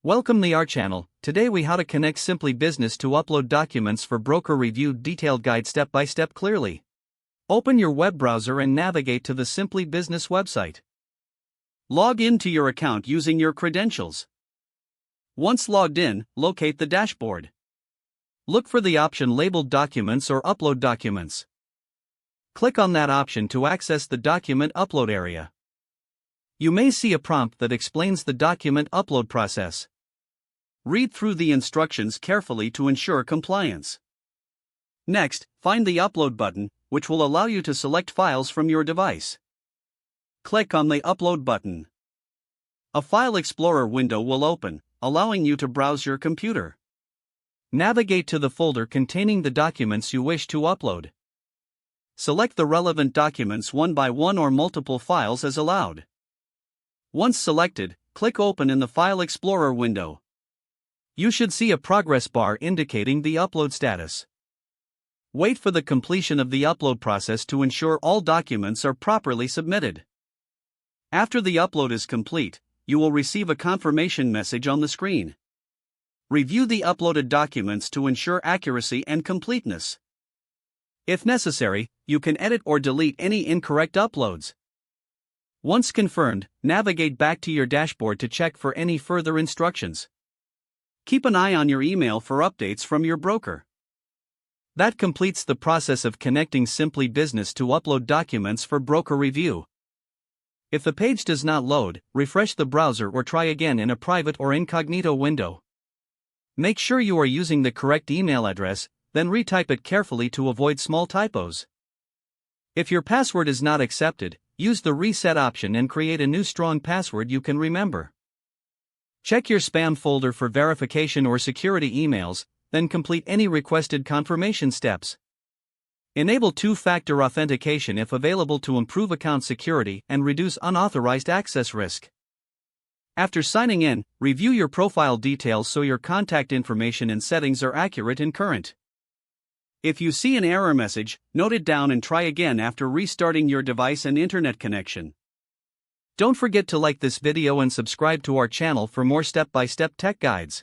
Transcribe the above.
Welcome to our channel. Today we how to connect Simply Business to upload documents for broker review. Detailed guide step by step clearly. Open your web browser and navigate to the Simply Business website. Log in to your account using your credentials. Once logged in, locate the dashboard. Look for the option labeled Documents or Upload Documents. Click on that option to access the document upload area. You may see a prompt that explains the document upload process. Read through the instructions carefully to ensure compliance. Next, find the Upload button, which will allow you to select files from your device. Click on the Upload button. A File Explorer window will open, allowing you to browse your computer. Navigate to the folder containing the documents you wish to upload. Select the relevant documents one by one or multiple files as allowed. Once selected, click Open in the File Explorer window. You should see a progress bar indicating the upload status. Wait for the completion of the upload process to ensure all documents are properly submitted. After the upload is complete, you will receive a confirmation message on the screen. Review the uploaded documents to ensure accuracy and completeness. If necessary, you can edit or delete any incorrect uploads. Once confirmed, navigate back to your dashboard to check for any further instructions. Keep an eye on your email for updates from your broker. That completes the process of connecting Simply Business to upload documents for broker review. If the page does not load, refresh the browser or try again in a private or incognito window. Make sure you are using the correct email address, then retype it carefully to avoid small typos. If your password is not accepted, use the reset option and create a new strong password you can remember. Check your spam folder for verification or security emails, then complete any requested confirmation steps. Enable two-factor authentication if available to improve account security and reduce unauthorized access risk. After signing in, review your profile details so your contact information and settings are accurate and current. If you see an error message, note it down and try again after restarting your device and internet connection. Don't forget to like this video and subscribe to our channel for more step-by-step tech guides.